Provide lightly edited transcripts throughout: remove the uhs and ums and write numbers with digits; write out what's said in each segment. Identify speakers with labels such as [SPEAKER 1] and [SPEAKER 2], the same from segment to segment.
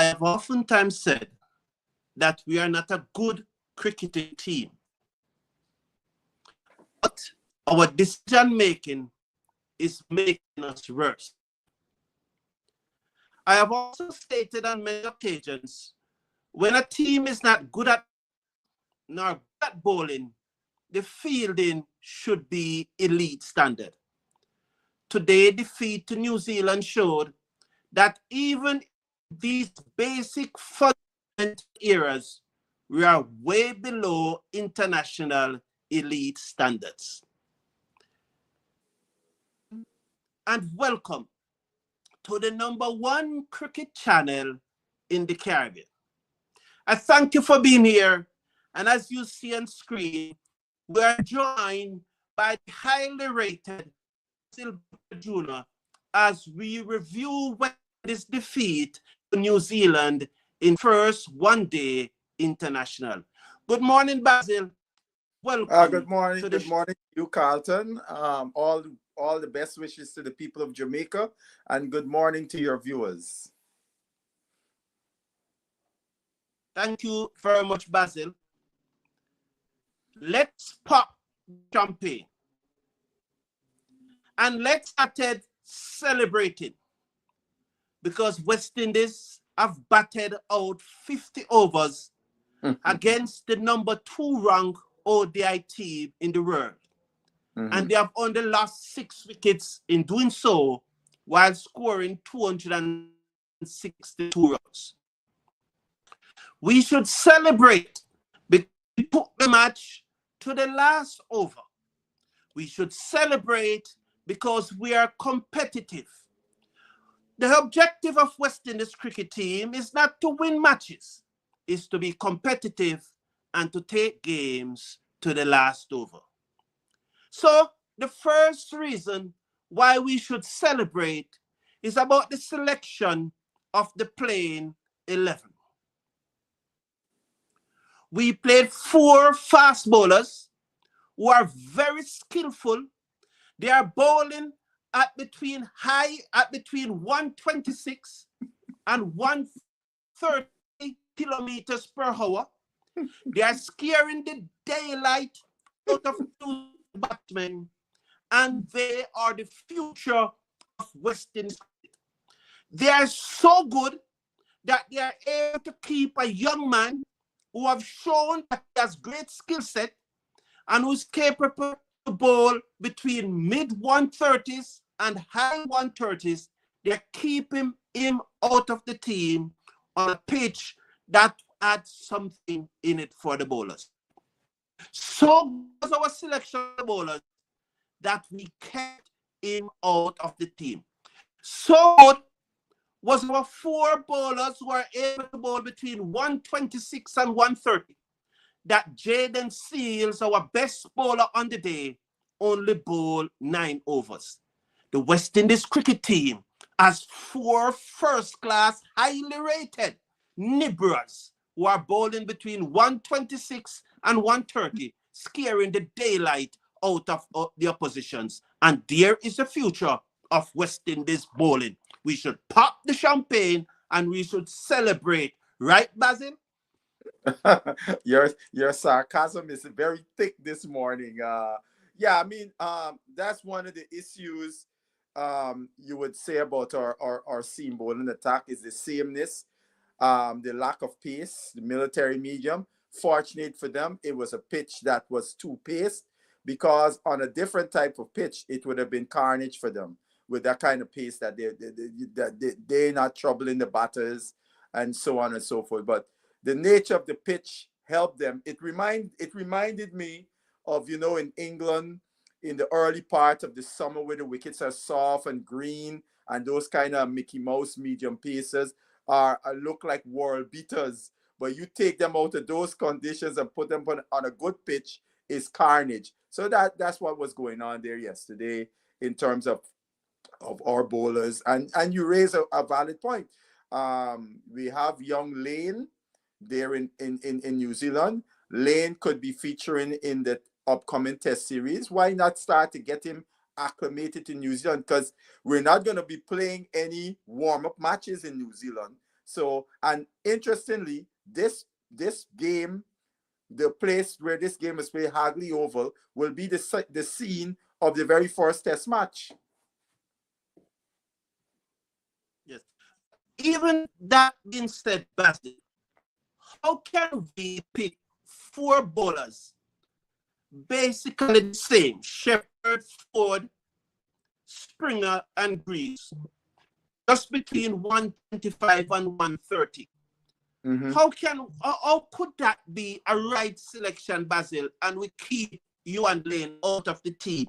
[SPEAKER 1] have oftentimes said that we are not a good cricketing team, but our decision making is making us worse. I have also stated on many occasions, when a team is not good at nor good at bowling, the fielding should be elite standard. Today, defeat to New Zealand showed that even these basic fundamental areas, we are way below international elite standards. And welcome to the #1 cricket channel in the Caribbean. I thank you for being here. And as you see on screen, we are joined by the highly rated Jr. as we review this defeat to New Zealand in first one-day international. Good morning, Basil. Welcome.
[SPEAKER 2] Good morning. Good morning to you, Carlton. All the best wishes to the people of Jamaica, and good morning to your viewers.
[SPEAKER 1] Thank you very much, Basil. Let's pop champagne. And let's start celebrating, because West Indies have batted out 50 overs against the #2 ranked ODI team in the world. And they have only lost 6 wickets in doing so, while scoring 262 runs. We should celebrate because we took the match to the last over. We should celebrate because we are competitive. The objective of West Indies cricket team is not to win matches, it's to be competitive and to take games to the last over. So the first reason why we should celebrate is about the selection of the playing 11. We played 4 fast bowlers who are very skillful. They are bowling at between 126 and 130 kilometers per hour. They are scaring the daylight out of two batsmen, and they are the future of West Indies. They are so good that they are able to keep a young man who have shown that he has great skill set and who is capable to bowl between mid-130s and high 130s. They're keeping him out of the team on a pitch that adds something in it for the bowlers. So was our selection of bowlers that we kept him out of the team. So was our 4 bowlers who are able to bowl between 126 and 130. That Jaden Seals, our best bowler on the day, only bowled 9 overs. The West Indies cricket team has 4 first-class, highly rated nibblers who are bowling between 126 and 130, scaring the daylight out of the oppositions. And there is the future of West Indies bowling. We should pop the champagne and we should celebrate. Right, Basil?
[SPEAKER 2] Your sarcasm is very thick this morning. Yeah, I mean, that's one of the issues you would say about our seam bowling attack is the sameness, the lack of pace, the military medium. Fortunate for them, it was a pitch that was too paced, because on a different type of pitch, it would have been carnage for them with that kind of pace that they're not troubling the batters and so on and so forth. But the nature of the pitch helped them. It reminded me of, in England in the early part of the summer where the wickets are soft and green, and those kind of Mickey Mouse medium paces look like world beaters. But you take them out of those conditions and put them on a good pitch, is carnage. So that's what was going on there yesterday in terms of our bowlers. And you raise a valid point. We have young Lane there in New Zealand. Lane could be featuring in the upcoming test series. Why not start to get him acclimated to New Zealand? Because we're not going to be playing any warm-up matches in New Zealand. So, and interestingly, this game, the place where this game is played, Hagley Oval, will be the scene of the very first test match.
[SPEAKER 1] Yes. Even that being said, Basil, how can we pick four bowlers basically the same? Shepherd, Ford, Springer, and Greaves, just between 125 and 130.
[SPEAKER 2] Mm-hmm.
[SPEAKER 1] How could that be a right selection, Basil, and we keep you and Lane out of the team?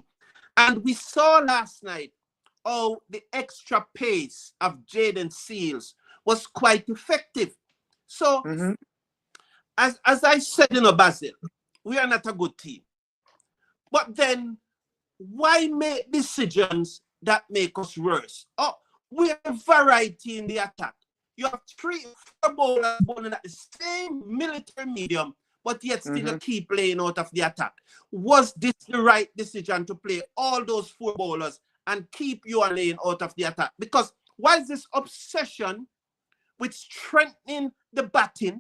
[SPEAKER 1] And we saw last night how the extra pace of Jaden Seals was quite effective. So,
[SPEAKER 2] Mm-hmm.
[SPEAKER 1] as I said, Basil, we are not a good team. But then, why make decisions that make us worse? Oh, we have variety in the attack. You have four bowlers bowling at the same military medium, but yet still
[SPEAKER 2] Mm-hmm.
[SPEAKER 1] you keep playing out of the attack. Was this the right decision to play all those four bowlers and keep you and Lane out of the attack? Because why is this obsession with strengthening the batting,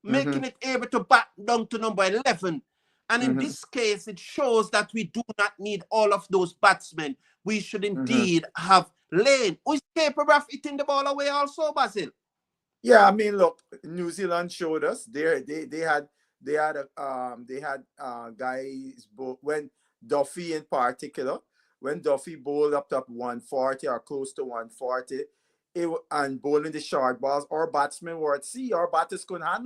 [SPEAKER 2] Mm-hmm.
[SPEAKER 1] making it able to bat down to number 11? And in
[SPEAKER 2] Mm-hmm.
[SPEAKER 1] this case, it shows that we do not need all of those batsmen. We should
[SPEAKER 2] Mm-hmm.
[SPEAKER 1] indeed have Lane, who is capable of hitting the ball away also, Basil.
[SPEAKER 2] Yeah, I mean, look, New Zealand showed us they had guys when Duffy in particular, when Duffy bowled up to 140 or close to 140, and bowling the short balls, our batsmen were at sea. Our batters could not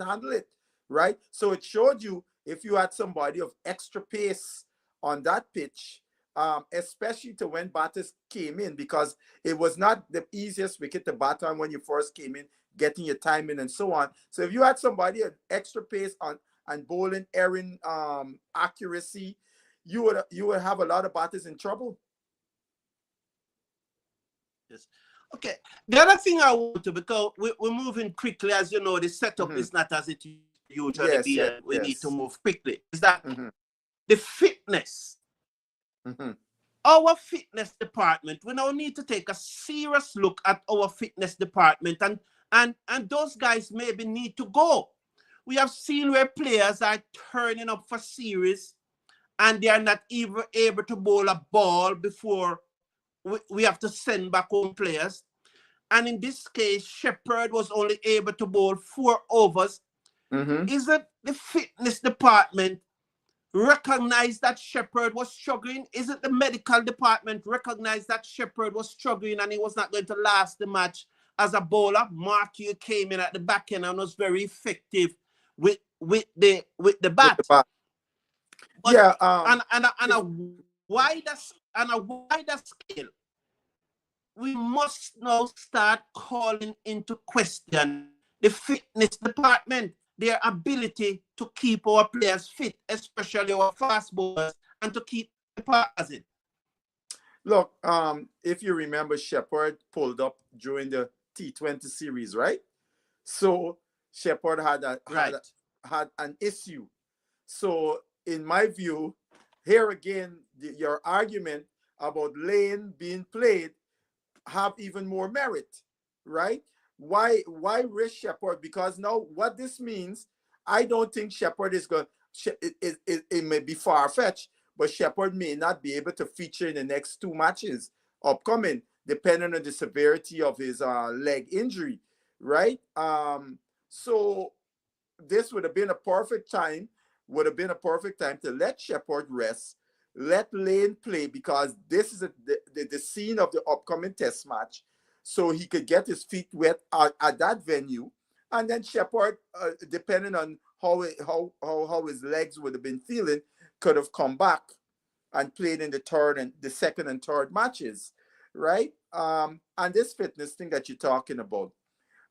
[SPEAKER 2] handle it, right? So it showed you if you had somebody of extra pace on that pitch, especially to when batters came in, because it was not the easiest wicket to bat on when you first came in, getting your timing and so on. So if you had somebody at extra pace on and bowling, erring accuracy, you would have a lot of batters in trouble.
[SPEAKER 1] Yes. Okay. The other thing I want to, because we're moving quickly, as you know, the setup
[SPEAKER 2] Mm-hmm.
[SPEAKER 1] is not as it usually
[SPEAKER 2] Yes,
[SPEAKER 1] be,
[SPEAKER 2] yes,
[SPEAKER 1] and we need to
[SPEAKER 2] yes.
[SPEAKER 1] move quickly. Is that
[SPEAKER 2] Mm-hmm.
[SPEAKER 1] the fitness?
[SPEAKER 2] Mm-hmm.
[SPEAKER 1] Our fitness department, we now need to take a serious look at our fitness department, and those guys maybe need to go. We have seen where players are turning up for series and they are not even able to bowl a ball before we have to send back home players. And in this case, Shepherd was only able to bowl 4 overs.
[SPEAKER 2] Mm-hmm.
[SPEAKER 1] Is it the fitness department recognize that Shepherd was struggling? Is it the medical department recognize that Shepherd was struggling and he was not going to last the match as a bowler? Mark, you came in at the back end and was very effective with the
[SPEAKER 2] With the
[SPEAKER 1] bat.
[SPEAKER 2] bat.
[SPEAKER 1] But
[SPEAKER 2] Yeah.
[SPEAKER 1] on
[SPEAKER 2] If
[SPEAKER 1] a wider scale, we must now start calling into question the fitness department, their ability to keep our players fit, especially our fast bowlers, and to keep the passing.
[SPEAKER 2] Look, if you remember, Shepherd pulled up during the T20 series, right? So Shepherd
[SPEAKER 1] Right.
[SPEAKER 2] had an issue. So in my view, here again, your argument about Lane being played have even more merit, right? Why risk Shepherd? Because now what this means, I don't think Shepherd is going. It may be far fetched, but Shepherd may not be able to feature in the next 2 matches upcoming, depending on the severity of his leg injury, right? So this would have been a perfect time, to let Shepherd rest, let Lane play, because this is the scene of the upcoming test match. So he could get his feet wet at that venue. And then Shepherd, depending on how his legs would have been feeling, could have come back and played in the second and third matches, right? And this fitness thing that you're talking about,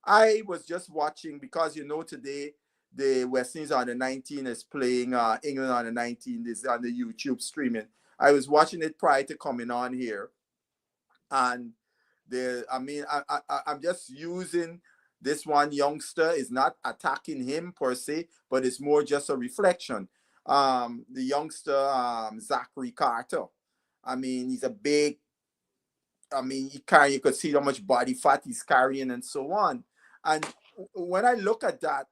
[SPEAKER 2] I was just watching, because today the West Indies on the 19 is playing England on the 19. This is on the YouTube streaming. I was watching it prior to coming on here, and I'm just using this one youngster. Is not attacking him per se, but it's more just a reflection. The youngster, Zachary Carter. I mean, he's a big I mean, you could see how much body fat he's carrying and so on. And when I look at that,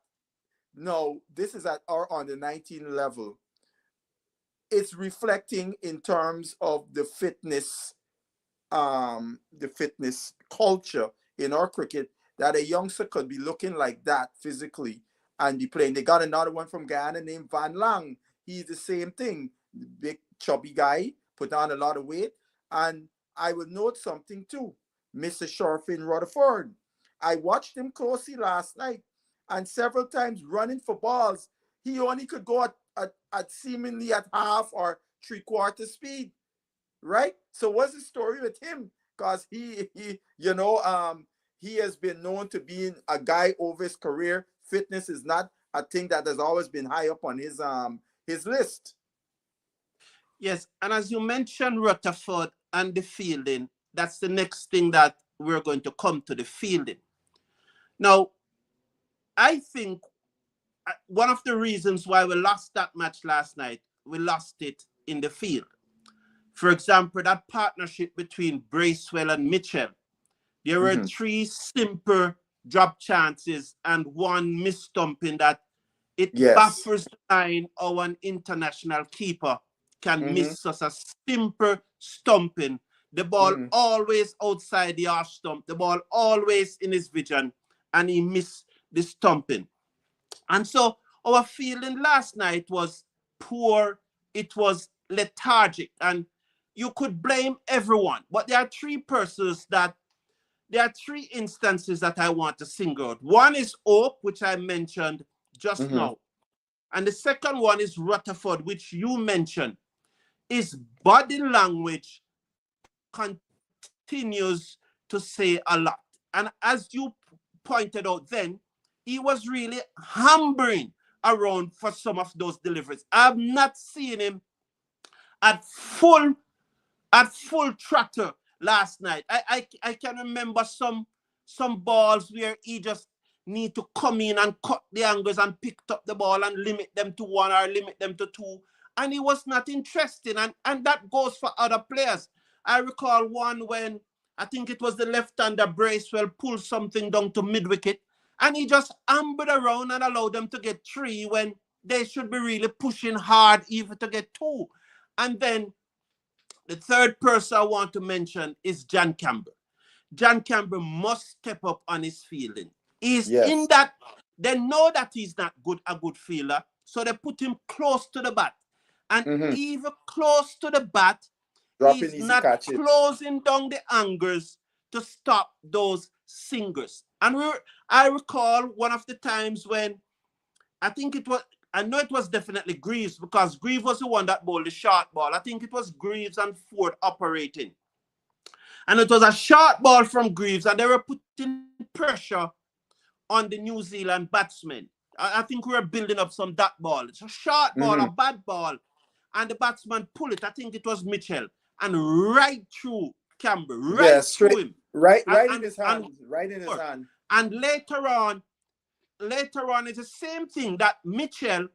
[SPEAKER 2] no, this is at our on the 19 level. It's reflecting in terms of the fitness culture in our cricket, that a youngster could be looking like that physically and be playing. They got another one from Guyana named Van Lang. He's the same thing. Big chubby guy, put on a lot of weight. And I would note something too. Mr. Sharfin Rutherford. I watched him closely last night, and several times running for balls, he only could go at seemingly at half or three-quarter speed, right? So what's the story with him? Because he has been known to being a guy over his career. Fitness is not a thing that has always been high up on his list.
[SPEAKER 1] Yes, and as you mentioned, Rutherford and the fielding, that's the next thing that we're going to come to, the fielding. Now, I think one of the reasons why we lost that match last night, we lost it in the field. For example, that partnership between Bracewell and Mitchell, there were
[SPEAKER 2] Mm-hmm.
[SPEAKER 1] three simple drop chances and one mistumping that it
[SPEAKER 2] Yes.
[SPEAKER 1] baffles the line how an international keeper can
[SPEAKER 2] Mm-hmm.
[SPEAKER 1] miss us a simple stumping. The ball
[SPEAKER 2] Mm-hmm.
[SPEAKER 1] always outside the arch stump, the ball always in his vision, and he missed the stumping. And so our feeling last night was poor, it was lethargic, and you could blame everyone. But there are three instances that I want to single out. One is Hope, which I mentioned just
[SPEAKER 2] Mm-hmm.
[SPEAKER 1] now. And the second one is Rutherford, which you mentioned. His body language continues to say a lot. And as you pointed out then, he was really hammering around for some of those deliveries. I've not seen him at full throttle last night. I can remember some balls where he just need to come in and cut the angles and picked up the ball and limit them to one or limit them to two. And he was not interested. And that goes for other players. I recall one when I think it was the left-hander Bracewell pulled something down to mid-wicket and he just ambled around and allowed them to get three when they should be really pushing hard even to get two. And then the third person I want to mention is John Campbell. John Campbell must step up on his fielding. He's in
[SPEAKER 2] Yes.
[SPEAKER 1] that, they know that he's not a good fielder, so they put him close to the bat. And
[SPEAKER 2] Mm-hmm.
[SPEAKER 1] even close to the bat,
[SPEAKER 2] Dropping
[SPEAKER 1] he's
[SPEAKER 2] easy
[SPEAKER 1] not
[SPEAKER 2] catches.
[SPEAKER 1] closing down the angles to stop those singers. And I recall one of the times when I think it was, I know it was definitely Greaves because Greaves was the one that bowled the short ball. I think it was Greaves and Ford operating. And it was a short ball from Greaves, and they were putting pressure on the New Zealand batsmen. I think we were building up some dot ball. It's a short ball, a
[SPEAKER 2] Mm-hmm.
[SPEAKER 1] bad ball. And the batsman pulled it. I think it was Mitchell. And right through Campbell,
[SPEAKER 2] Yeah,
[SPEAKER 1] right through
[SPEAKER 2] straight,
[SPEAKER 1] him.
[SPEAKER 2] right in
[SPEAKER 1] And,
[SPEAKER 2] his
[SPEAKER 1] and,
[SPEAKER 2] hand, right in his hand.
[SPEAKER 1] and later on, it's the same thing that Mitchell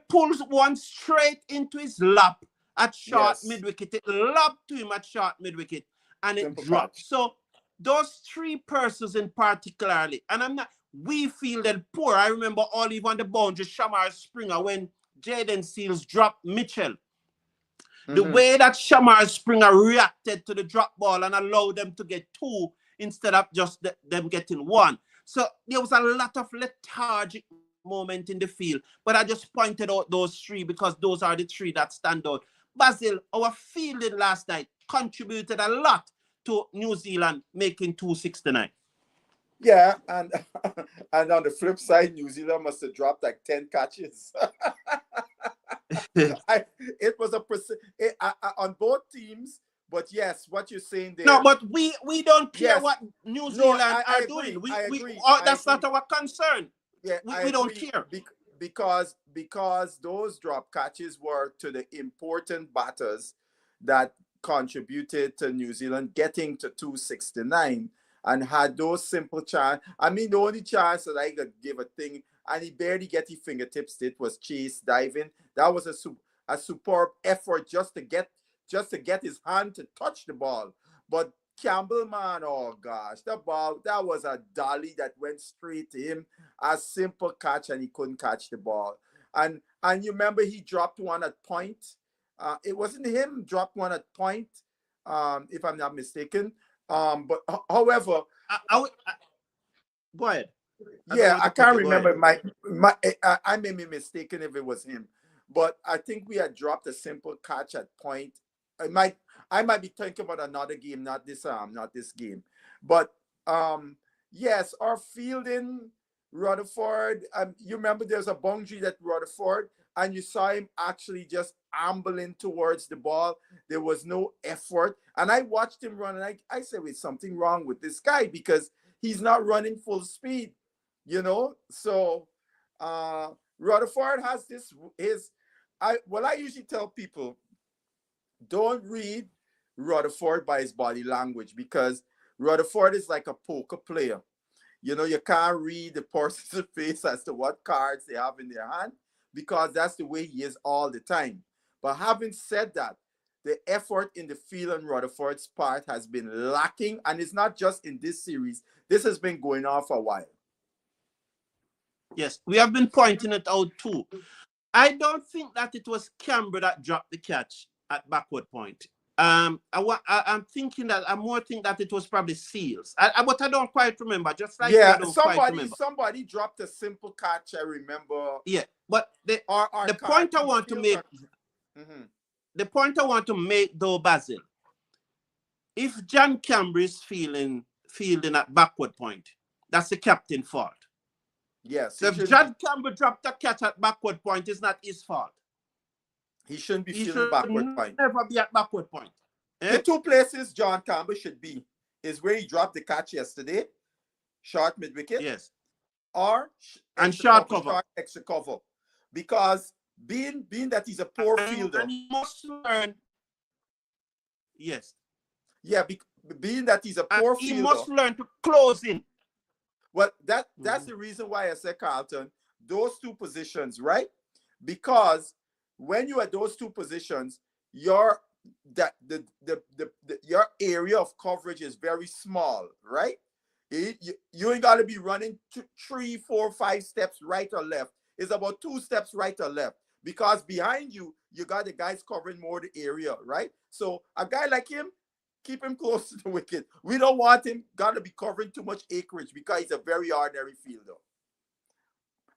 [SPEAKER 1] pulls one straight into his lap at short
[SPEAKER 2] Yes.
[SPEAKER 1] mid-wicket. It lobbed to him at short mid-wicket and it
[SPEAKER 2] Simple
[SPEAKER 1] dropped.
[SPEAKER 2] catch.
[SPEAKER 1] So those three persons in particularly, and I'm not, we fielded poor. I remember Olive on the boundary, Shamar Springer, when Jaden Seals dropped Mitchell. The
[SPEAKER 2] Mm-hmm.
[SPEAKER 1] way that Shamar Springer reacted to the drop ball and allowed them to get two instead of just them getting one. So there was a lot of lethargic moment in the field. But I just pointed out those three because those are the three that stand out. Basil, our fielding last night contributed a lot to New Zealand making 269.
[SPEAKER 2] Yeah, and and on the flip side, New Zealand must have dropped like 10 catches. It was on both teams, but yes, what you're saying
[SPEAKER 1] No,
[SPEAKER 2] there,
[SPEAKER 1] but we don't care
[SPEAKER 2] yes,
[SPEAKER 1] what New
[SPEAKER 2] no,
[SPEAKER 1] Zealand
[SPEAKER 2] I
[SPEAKER 1] are
[SPEAKER 2] agree,
[SPEAKER 1] doing.
[SPEAKER 2] I
[SPEAKER 1] We
[SPEAKER 2] agree, I
[SPEAKER 1] that's not
[SPEAKER 2] agree.
[SPEAKER 1] our concern.
[SPEAKER 2] Yeah, I
[SPEAKER 1] We don't
[SPEAKER 2] agree,
[SPEAKER 1] care.
[SPEAKER 2] because those drop catches were to the important batters that contributed to New Zealand getting to 269, and had those simple chance. I mean, the only chance that I could give a thing, and he barely get his fingertips, it was Chase diving. That was a superb effort just to get his hand to touch the ball. But Campbell, man, oh gosh, the ball, that was a dolly that went straight to him. A simple catch, and he couldn't catch the ball. And you remember he dropped one at point. It wasn't him dropped one at point, if I'm not mistaken. But however,
[SPEAKER 1] Go ahead.
[SPEAKER 2] yeah, I can't remember. I may be mistaken if it was him, but I think we had dropped a simple catch at point. I might be thinking about another game, not this game. But yes, our fielding, Rutherford. You remember there's a boundary that Rutherford, and you saw him actually just ambling towards the ball. There was no effort, and I watched him run, and I said, "There's something wrong with this guy because he's not running full speed." So Rutherford has I usually tell people, don't read Rutherford by his body language, because Rutherford is like a poker player. You can't read the person's face as to what cards they have in their hand, because that's the way he is all the time. But having said that, the effort in the field on Rutherford's part has been lacking, and it's not just in this series. This has been going on for a while.
[SPEAKER 1] Yes, we have been pointing it out too. I don't think that it was Canberra that dropped the catch at backward point. I'm thinking that I more think that it was probably Seals. But I don't quite remember. Just like
[SPEAKER 2] Yeah,
[SPEAKER 1] I don't quite remember.
[SPEAKER 2] somebody dropped a simple catch. I remember.
[SPEAKER 1] Yeah, but the point I want to make, the point I want to make though, Basil, if John Canberra is fielding at backward point, that's the captain's fault.
[SPEAKER 2] Yes.
[SPEAKER 1] So if John Campbell dropped a catch at backward point, it's not his fault.
[SPEAKER 2] He shouldn't be fielding backward point.
[SPEAKER 1] Never be at backward point.
[SPEAKER 2] The two places John Campbell should be is where he dropped the catch yesterday, short mid wicket.
[SPEAKER 1] Yes.
[SPEAKER 2] Or
[SPEAKER 1] short cover.
[SPEAKER 2] Short extra cover. Because being that he's a poor fielder.
[SPEAKER 1] And he must learn. Yes.
[SPEAKER 2] Yeah, being that he's a poor fielder.
[SPEAKER 1] He must learn to close in.
[SPEAKER 2] Well, that's the reason why I said, Carlton, those two positions, right? Because when you are those two positions, your area of coverage is very small, right? You ain't got to be running 3, 4, 5 steps right or left. It's about 2 steps right or left, because behind you got the guys covering more the area, right? So a guy like him, keep him close to the wicket. We don't want him got to be covering too much acreage, because he's a very ordinary fielder.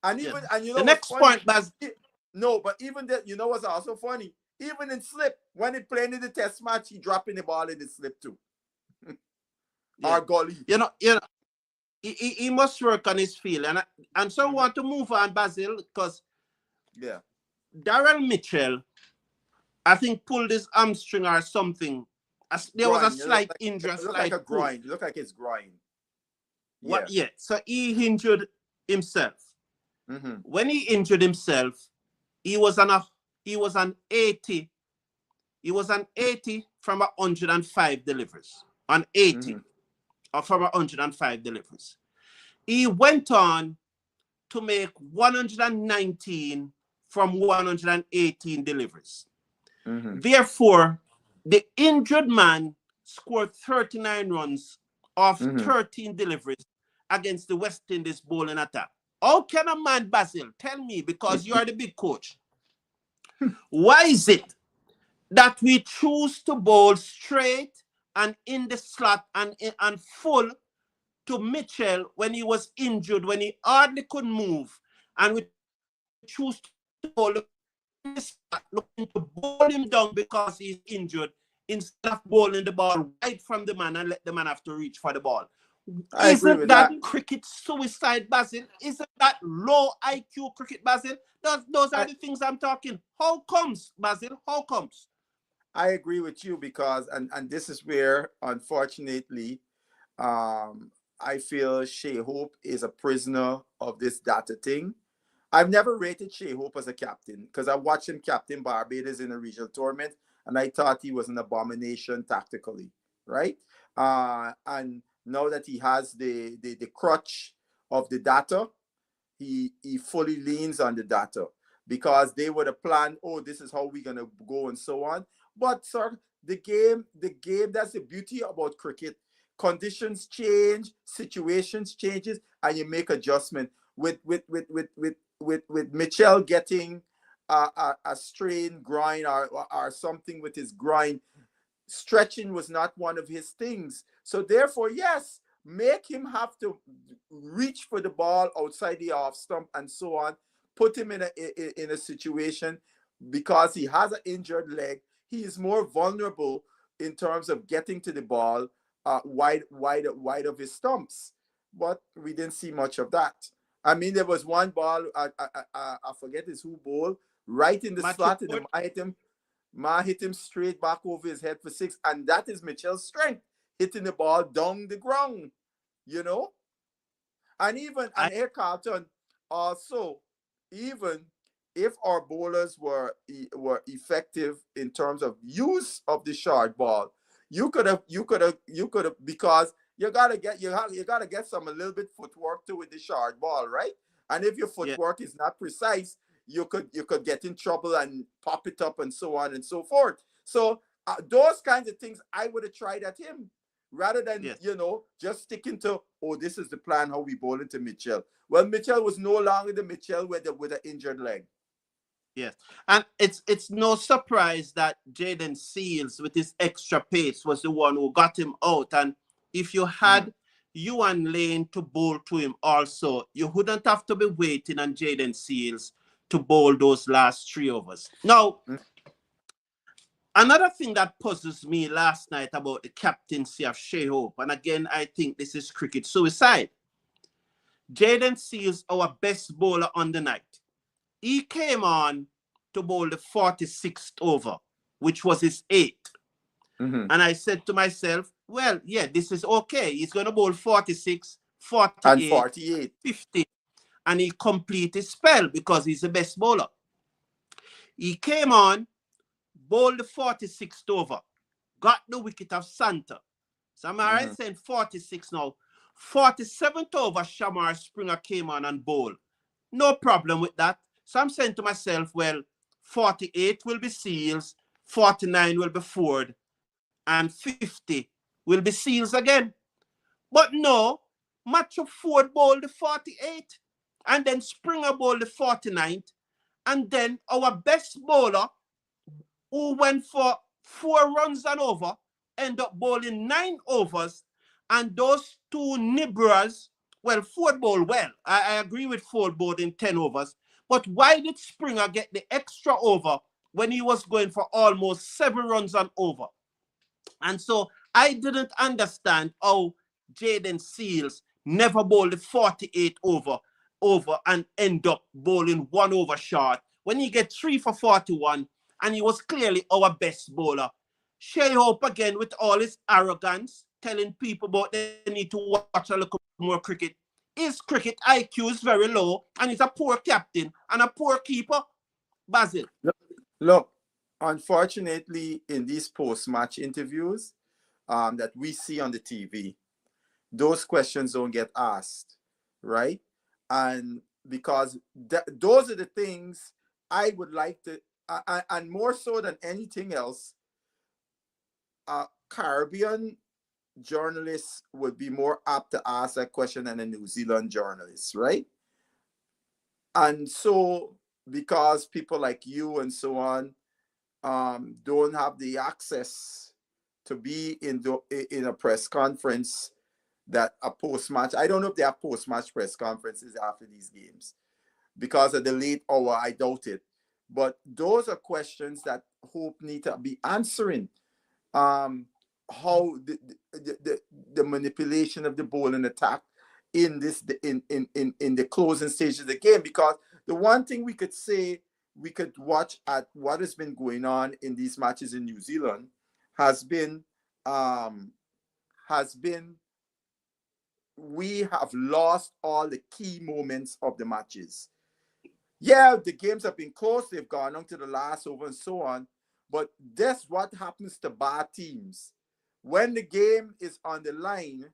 [SPEAKER 2] And even and
[SPEAKER 1] the next point, Baz.
[SPEAKER 2] No, but even that, what's also funny? Even in slip, when he playing in the test match, he dropping the ball in the slip too. Our gully.
[SPEAKER 1] He must work on his field, and so I want to move on, Basil, because Darrell Mitchell, I think, pulled his hamstring or something. There was a slight injury.
[SPEAKER 2] It looked like a groin. It looked like his groin.
[SPEAKER 1] Yeah. So he injured himself. When he injured himself, he was an 80. He was an 80 from 105 deliveries. An 80 from 105 deliveries. He went on to make 119 from 118 deliveries. Therefore, the injured man scored 39 runs off 13 deliveries against the West Indies bowling attack. How can a man, Basil, tell me, because you are the big coach, why is it that we choose to bowl straight and in the slot and full to Mitchell when he was injured, when he hardly could move, and we choose to bowl in the slot, looking to bowl him down because he's injured, instead of bowling the ball right from the man and let the man have to reach for the ball? Isn't that cricket suicide, Basil? Isn't that low IQ cricket, Basil? Those are the things I'm talking. How comes, Basil? How comes?
[SPEAKER 2] I agree with you, because and this is where, unfortunately, I feel Shea Hope is a prisoner of this data thing. I've never rated Shea Hope as a captain, because I watched him captain Barbados in a regional tournament, and I thought he was an abomination tactically, right? And now that he has the crutch of the data, he fully leans on the data, because they would have planned, oh, this is how we're going to go and so on. But, sir, the game, that's the beauty about cricket. Conditions change, situations changes, and you make adjustment. With Mitchell getting a strain groin, or something with his groin, stretching was not one of his things. So therefore, yes, make him have to reach for the ball outside the off stump and so on. Put him in a situation, because he has an injured leg. He is more vulnerable in terms of getting to the ball wide of his stumps. But we didn't see much of that. I mean, there was one ball, I forget his who ball, right in the
[SPEAKER 1] Matthew
[SPEAKER 2] slot, and the
[SPEAKER 1] Wood.
[SPEAKER 2] Ma hit him straight back over his head for six, and that is Mitchell's strength, hitting the ball down the ground, you know. And even
[SPEAKER 1] I
[SPEAKER 2] and here, Carlton, also, even if our bowlers were effective in terms of use of the short ball, you could have, because you gotta get some a little bit footwork to with the short ball, right? And if your
[SPEAKER 1] yeah,
[SPEAKER 2] footwork is not precise, you could get in trouble and pop it up and so on and so forth. So those kinds of things I would have tried at him, rather than
[SPEAKER 1] yes.
[SPEAKER 2] just sticking to, oh, this is the plan how we bowl into Mitchell. Well, Mitchell was no longer the Mitchell with an injured leg.
[SPEAKER 1] Yes, and it's no surprise that Jaden Seals, with his extra pace, was the one who got him out. And if you
[SPEAKER 2] Mm-hmm.
[SPEAKER 1] had Yuan Lane to bowl to him also, you wouldn't have to be waiting on Jaden Seals to bowl those last 3 overs. Now, another thing that puzzles me last night about the captaincy of Shea Hope, and again, I think this is cricket suicide. Jaden Seals, our best bowler on the night, he came on to bowl the 46th over, which was his eighth.
[SPEAKER 2] Mm-hmm.
[SPEAKER 1] And I said to myself, well, yeah, this is okay. He's going to bowl 46,
[SPEAKER 2] And
[SPEAKER 1] 48,
[SPEAKER 2] 48.
[SPEAKER 1] 50, and he'll complete his spell because he's the best bowler. He came on, bowled the 46th over, got the wicket of Santa. So I'm all right
[SPEAKER 2] Mm-hmm.
[SPEAKER 1] saying 46 now. 47th over, Shamar Springer came on and bowled. No problem with that. So I'm saying to myself, well, 48 will be Seals, 49 will be Ford, and 50 will be Seals again. But no, Matthew Ford bowled the 48, and then Springer bowled the 49th, and then our best bowler, who went for 4 runs and over, end up bowling 9 overs, and those two nibblers, well, Ford bowled well. I agree with Ford bowling 10 overs, but why did Springer get the extra over when he was going for almost 7 runs and over? And so I didn't understand how Jaden Seals never bowled the 48 over and end up bowling 1 over short when he get 3 for 41, and he was clearly our best bowler. Shea Hope again with all his arrogance, telling people about they need to watch a little more cricket. His cricket IQ is very low, and he's a poor captain and a poor keeper. Basil.
[SPEAKER 2] Look, unfortunately, in these post-match interviews that we see on the TV, those questions don't get asked, right? And because those are the things I would like to, and more so than anything else, Caribbean journalists would be more apt to ask that question than a New Zealand journalist, right? And so, because people like you and so on don't have the access to be in a press conference, that a post match. I don't know if they have post match press conferences after these games because of the late hour. I doubt it. But those are questions that Hope need to be answering. How the manipulation of the ball and attack in this in the closing stage of the game, because the one thing we could say, we could watch at what has been going on in these matches in New Zealand has been um has been we have lost all the key moments of the matches. Yeah, the games have been close, they've gone on to the last over and so on, but that's what happens to bad teams. When the game is on the line,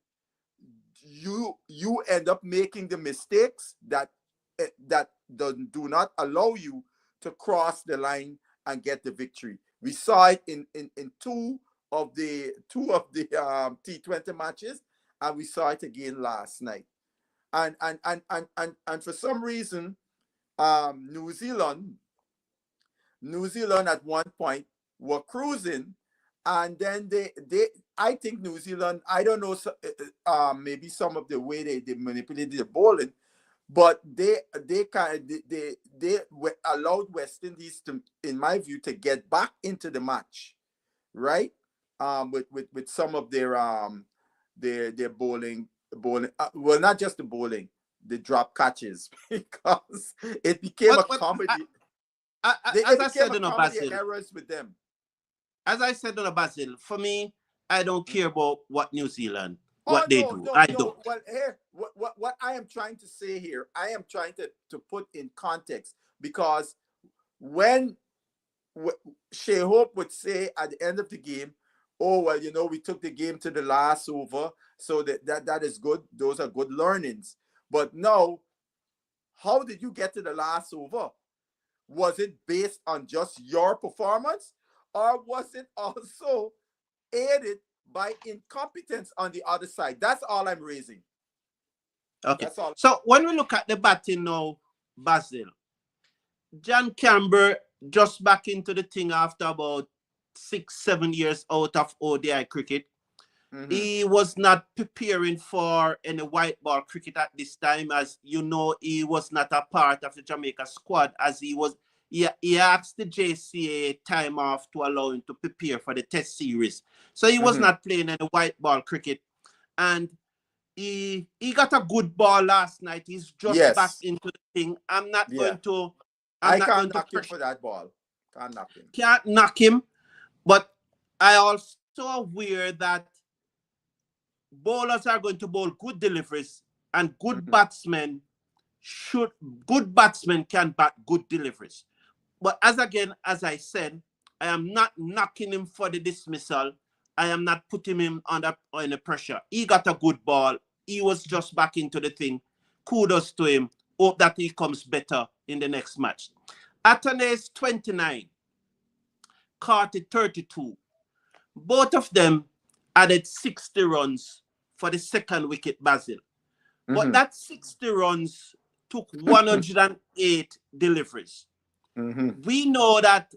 [SPEAKER 2] you end up making the mistakes that do not allow you to cross the line and get the victory. We saw it in two of the T20 matches, and we saw it again last night. And for some reason, New Zealand at one point were cruising, and then they I think New Zealand, I don't know, maybe some of the way they manipulated the bowling, but they kind of they allowed West Indies to, in my view, to get back into the match, right? With some of their bowling, well, not just the bowling, the drop catches, because it became a
[SPEAKER 1] But
[SPEAKER 2] comedy.
[SPEAKER 1] as
[SPEAKER 2] It
[SPEAKER 1] I
[SPEAKER 2] became
[SPEAKER 1] said
[SPEAKER 2] a
[SPEAKER 1] on a
[SPEAKER 2] comedy
[SPEAKER 1] Basil,
[SPEAKER 2] errors with them.
[SPEAKER 1] as I said on a Basil, for me, I don't care about what New Zealand,
[SPEAKER 2] Oh
[SPEAKER 1] what they
[SPEAKER 2] no,
[SPEAKER 1] do.
[SPEAKER 2] no,
[SPEAKER 1] I
[SPEAKER 2] no.
[SPEAKER 1] don't.
[SPEAKER 2] Well, here, what I am trying to say here, I am trying to put in context, because when Shea Hope would say at the end of the game, "Oh well, we took the game to the last over, so that is good. Those are good learnings." But now, how did you get to the last over? Was it based on just your performance, or was it also aided by incompetence on the other side? That's all I'm raising.
[SPEAKER 1] Okay.
[SPEAKER 2] That's all.
[SPEAKER 1] So when we look at the batting now, Basil, John Campbell just back into the thing after about 6, 7 years out of ODI cricket.
[SPEAKER 2] Mm-hmm.
[SPEAKER 1] He was not preparing for any white ball cricket at this time, as you know, he was not a part of the Jamaica squad, as he asked the JCA time off to allow him to prepare for the test series. So he was
[SPEAKER 2] Mm-hmm.
[SPEAKER 1] not playing any white ball cricket. And he got a good ball last night. He's just back
[SPEAKER 2] Yes.
[SPEAKER 1] into the thing. I'm not
[SPEAKER 2] Yeah.
[SPEAKER 1] going to I'm
[SPEAKER 2] I
[SPEAKER 1] not going
[SPEAKER 2] can't
[SPEAKER 1] to
[SPEAKER 2] knock him
[SPEAKER 1] pressure.
[SPEAKER 2] for that ball. Can't knock him.
[SPEAKER 1] Can't knock him, but I also aware that bowlers are going to bowl good deliveries, and
[SPEAKER 2] Mm-hmm.
[SPEAKER 1] should good batsmen can bat good deliveries. But as I said, I am not knocking him for the dismissal. I am not putting him under pressure. He got a good ball. He was just back into the thing. Kudos to him. Hope that he comes better in the next match. Atanase 29, Carter 32. Both of them added 60 runs for the second wicket, Basil. But
[SPEAKER 2] Mm-hmm.
[SPEAKER 1] that 60 runs took 108 deliveries.
[SPEAKER 2] Mm-hmm.
[SPEAKER 1] We know that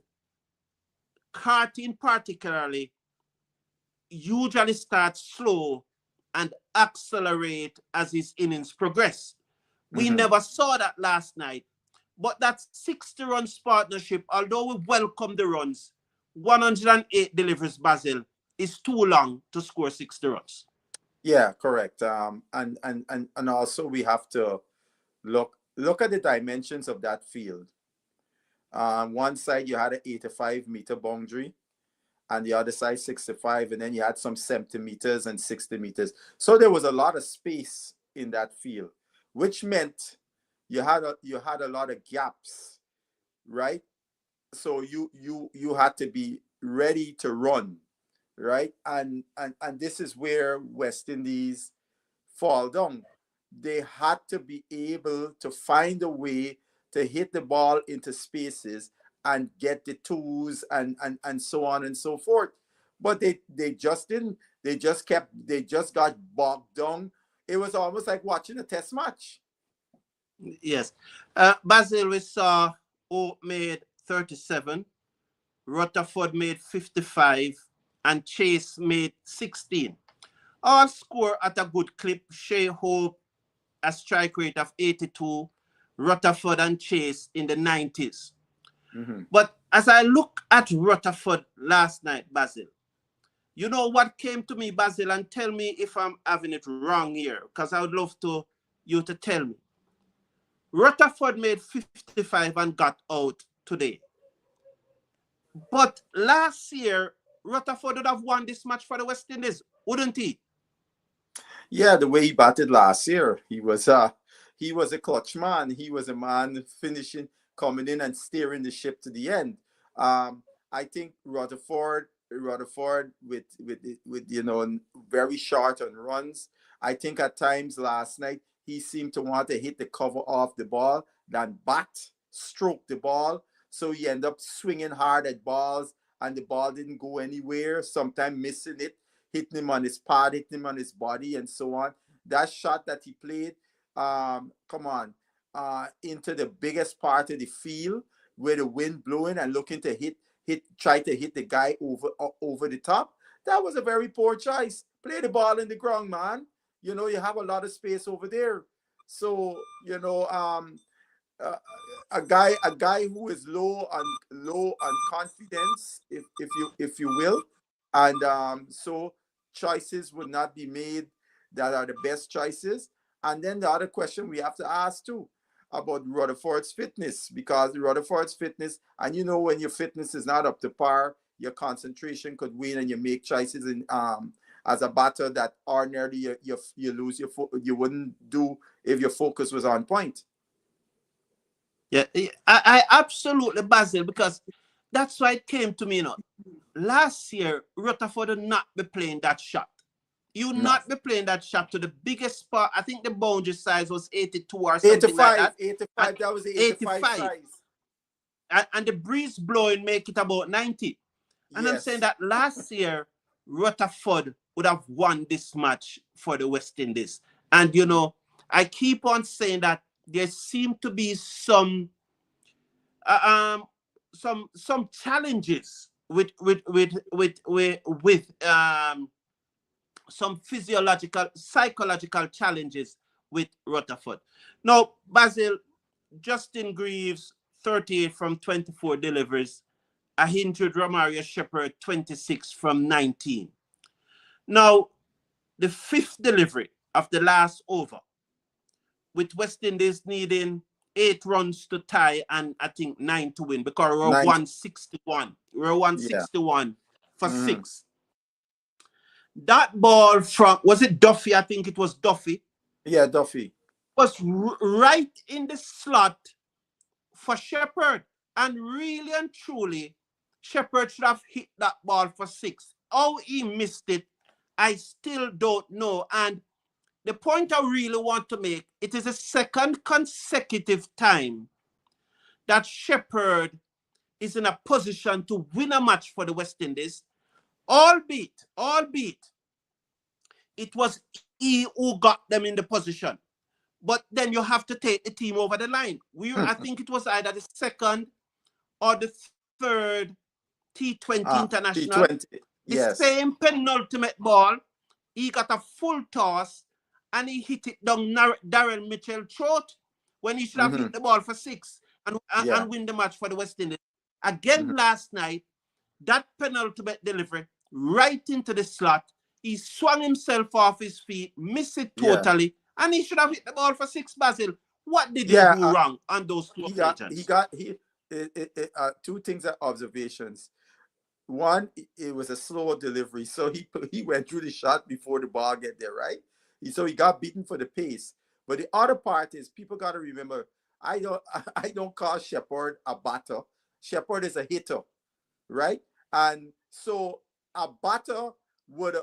[SPEAKER 1] Carton particularly usually starts slow and accelerate as his innings progress. We
[SPEAKER 2] Mm-hmm.
[SPEAKER 1] never saw that last night. But that 60 runs partnership, although we welcome the runs, 108 deliveries, Basil, is too long to score 60 runs.
[SPEAKER 2] Yeah, correct. And also we have to look at the dimensions of that field. One side you had an 85-meter boundary, and the other side 65, and then you had some 70 meters and 60 meters. So there was a lot of space in that field, which meant you had a lot of gaps, right? So you had to be ready to run, right? And this is where West Indies fall down. They had to be able to find a way to hit the ball into spaces and get the twos and so on and so forth. But they just didn't. They just got bogged down. It was almost like watching a test match.
[SPEAKER 1] Yes. Basil, we saw Hope made 37, Rutherford made 55, and Chase made 16. All score at a good clip. Shea Hope a strike rate of 82, Rutherford and Chase in the 90s.
[SPEAKER 2] Mm-hmm.
[SPEAKER 1] But as I look at Rutherford last night, Basil, you know what came to me, Basil, and tell me if I'm having it wrong here, because I would love you to tell me. Rutherford made 55 and got out today. But last year, Rutherford would have won this match for the West Indies, wouldn't he?
[SPEAKER 2] Yeah, the way he batted last year, he was a clutch man. He was a man finishing, coming in and steering the ship to the end. I think Rutherford with very short on runs. I think at times last night he seemed to want to hit the cover off the ball than stroke the ball. So he ended up swinging hard at balls and the ball didn't go anywhere, sometimes missing it, hitting him on his pad, hitting him on his body, and so on. That shot that he played, come on, into the biggest part of the field where the wind blowing and looking to try to hit the guy over the top. That was a very poor choice. Play the ball in the ground, man. You know, you have a lot of space over there. So, you know, uh, a guy who is low on confidence, if you will, and so choices would not be made that are the best choices. And then the other question we have to ask too about Rutherford's fitness, because Rutherford's fitness, and you know, when your fitness is not up to par, your concentration could wane, and you make choices in as a batter that ordinarily you lose you wouldn't do if your focus was on point.
[SPEAKER 1] Yeah, I absolutely, Basil, because that's why it came to me, you know. Last year, Rutherford would not be playing that shot. You would
[SPEAKER 2] No.
[SPEAKER 1] not be playing that shot to the biggest part. I think the boundary size was 82 or something like
[SPEAKER 2] 85,
[SPEAKER 1] that.
[SPEAKER 2] 85. That was the 85
[SPEAKER 1] 85.
[SPEAKER 2] size.
[SPEAKER 1] And the breeze blowing make it about 90. And I'm saying
[SPEAKER 2] Yes.
[SPEAKER 1] that last year, Rutherford would have won this match for the West Indies. And, you know, I keep on saying that there seem to be some challenges with some physiological, psychological challenges with Rutherford. Now, Basil, Justin Greaves, 38 from 24 deliveries. A injured Romario Shepherd, 26 from 19. Now, the fifth delivery of the last over, with West Indies needing 8 runs to tie and I think 9 to win, because we're 161. We're
[SPEAKER 2] Yeah.
[SPEAKER 1] 161 for 6. That ball from, was it Duffy? I think it was Duffy.
[SPEAKER 2] Yeah, Duffy.
[SPEAKER 1] Was right in the slot for Shepherd. And really and truly, Shepherd should have hit that ball for 6. How he missed it, I still don't know. And the point I really want to make, it is the second consecutive time that Shepherd is in a position to win a match for the West Indies, albeit, it was he who got them in the position. But then you have to take the team over the line. I think it was either the second or the third T20 international.
[SPEAKER 2] T20.
[SPEAKER 1] The
[SPEAKER 2] Yes.
[SPEAKER 1] same penultimate ball, he got a full toss and he hit it down Darren Mitchell's throat when he should have hit the ball for 6 and win the match for the West Indies. Again last night, that penultimate delivery right into the slot. He swung himself off his feet, missed it totally, and he should have hit the ball for 6, Basil. What did he do wrong on those two occasions?
[SPEAKER 2] Two things are observations. One, it was a slow delivery, so he went through the shot before the ball get there, right? So he got beaten for the pace. But the other part is, people got to remember, I don't call Shepherd a batter. Shepherd is a hitter, right? And so a batter would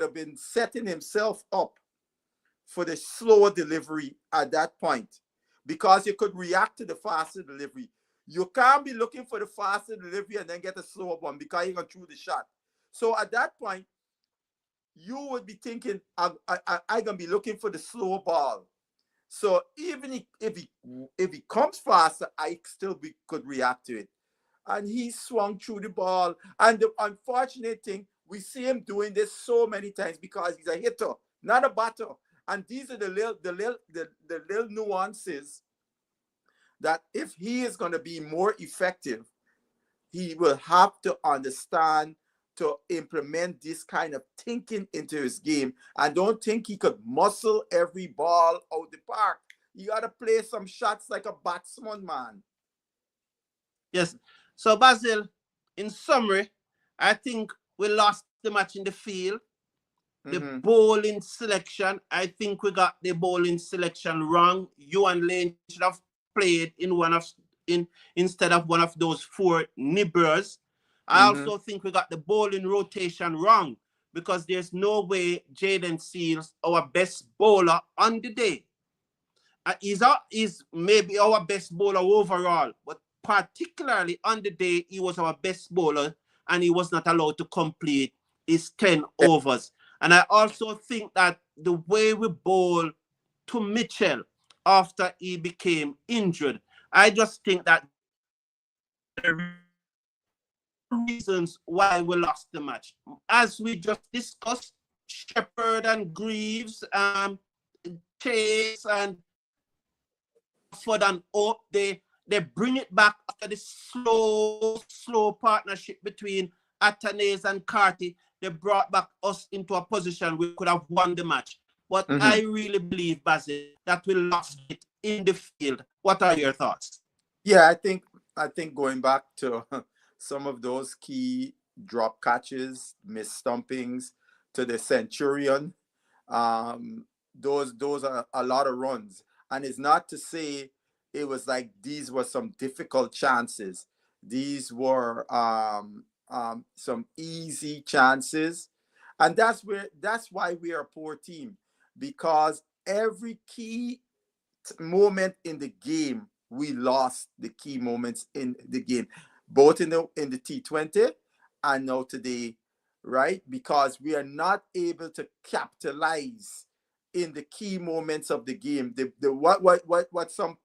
[SPEAKER 2] have been setting himself up for the slower delivery at that point, because you could react to the faster delivery. You can't be looking for the faster delivery and then get a slower one, because you're going to throw the shot. So at that point, you would be thinking, I'm going to be looking for the slower ball. So even if he comes faster, I still could react to it. And he swung through the ball. And the unfortunate thing, we see him doing this so many times because he's a hitter, not a batter. And these are the little nuances that if he is going to be more effective, he will have to understand to implement this kind of thinking into his game. And don't think he could muscle every ball out the park. You got to play some shots like a batsman, man.
[SPEAKER 1] Yes. So, Basil, in summary, I think we lost the match in the field. The bowling selection, I think we got the bowling selection wrong. You and Lane should have played instead of one of those 4 nibblers. I also think we got the bowling rotation wrong, because there's no way Jaden Seals, our best bowler on the day, he's maybe our best bowler overall, but particularly on the day, he was our best bowler and he was not allowed to complete his 10 overs. And I also think that the way we bowl to Mitchell after he became injured, I just think that reasons why we lost the match. As we just discussed, Shepherd and Greaves, Chase and Rutherford and Oak, they bring it back after the slow partnership between Atanase and Carty. They brought back us into a position we could have won the match. But I really believe, Basil, that we lost it in the field. What are your thoughts?
[SPEAKER 2] Yeah, I think going back to some of those key drop catches, missed stumpings to the Centurion, those are a lot of runs. And it's not to say it was like these were some difficult chances. These were some easy chances. And that's why we are a poor team, because every key moment in the game, we lost the key moments in the game, both in the T20 and now today, right? Because we are not able to capitalize in the key moments of the game. The what some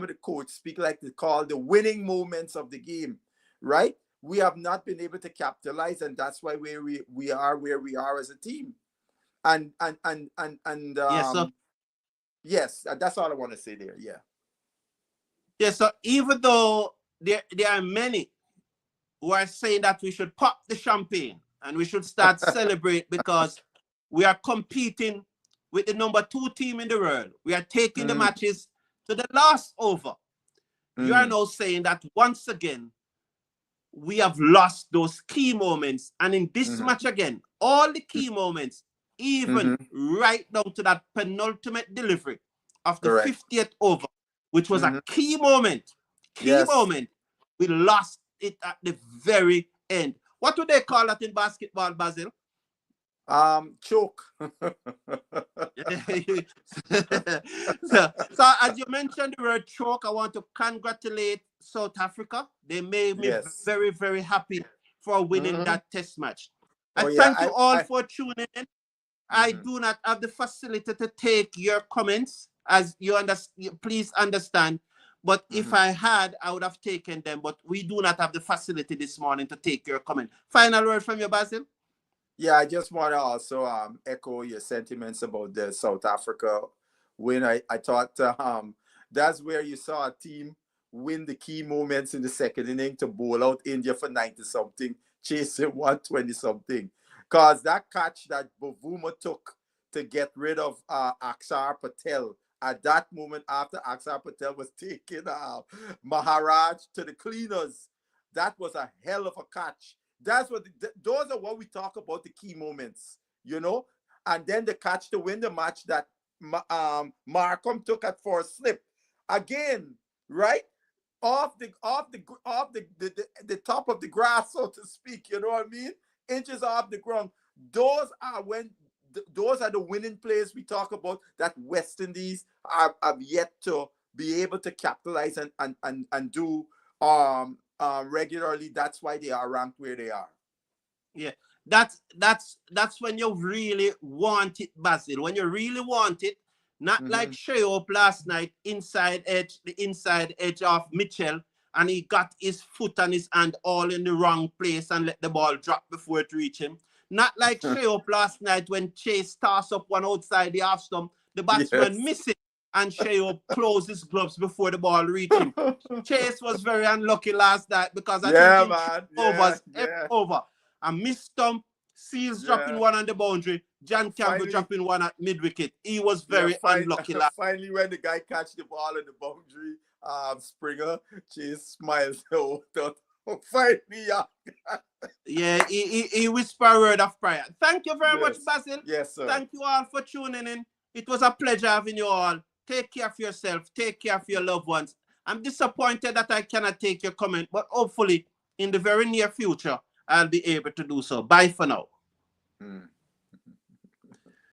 [SPEAKER 2] of the coaches speak like to call the winning moments of the game, right? We have not been able to capitalize, and that's why we are where we are as a team. And
[SPEAKER 1] Yes, so
[SPEAKER 2] yes, that's all I want to say there. Yeah.
[SPEAKER 1] yeah, so even though there are many who are saying that we should pop the champagne and we should start celebrate because we are competing with the number 2 team in the world. We are taking the matches to the last over. You are now saying that once again, we have lost those key moments. And in this match again, all the key moments, even right down to that penultimate delivery of the 50th over, which was a key moment, we lost it at the very end. What do they call that in basketball, Basil?
[SPEAKER 2] Choke.
[SPEAKER 1] so as you mentioned the word choke, I want to congratulate South Africa. They made me very, very happy for winning that test match. I thank you all for tuning in. I do not have the facility to take your comments, as you understand. Please understand. But if I had, I would have taken them. But we do not have the facility this morning to take your comment. Final word from you, Basil?
[SPEAKER 2] Yeah, I just want to also echo your sentiments about the South Africa win. I thought that's where you saw a team win the key moments in the second inning to bowl out India for 90-something, chasing 120-something. Because that catch that Bavuma took to get rid of Akshar Patel, at that moment after Akshar Patel was taking Maharaj to the cleaners, that was a hell of a catch. That's what those are what we talk about, the key moments, you know. And then the catch to win the match that Markham took at for a slip again, right off the top of the grass, so to speak. You know what I mean? Inches off the ground. Those are the winning plays we talk about that West Indies have yet to be able to capitalize and do regularly. That's why they are ranked where they are.
[SPEAKER 1] Yeah, that's when you really want it, Basil. When you really want it, not like Shayop last night, the inside edge of Mitchell, and he got his foot and his hand all in the wrong place and let the ball drop before it reached him. Not like Shayop last night when Chase tossed up one outside the off stump, the batsman missed it, and Shayop closed his gloves before the ball reached him. Chase was very unlucky last night because I think over. A missed stump, Seals dropping one on the boundary, John Campbell dropping one at mid-wicket. He was very unlucky last.
[SPEAKER 2] Finally, when the guy catch the ball in the boundary, Springer, Chase smiles. Finally,
[SPEAKER 1] yeah, he whispered a word of prayer. Thank you very much, Basil.
[SPEAKER 2] Yes, sir.
[SPEAKER 1] Thank you all for tuning in. It was a pleasure having you all. Take care of yourself. Take care of your loved ones. I'm disappointed that I cannot take your comment, but hopefully in the very near future, I'll be able to do so. Bye for now.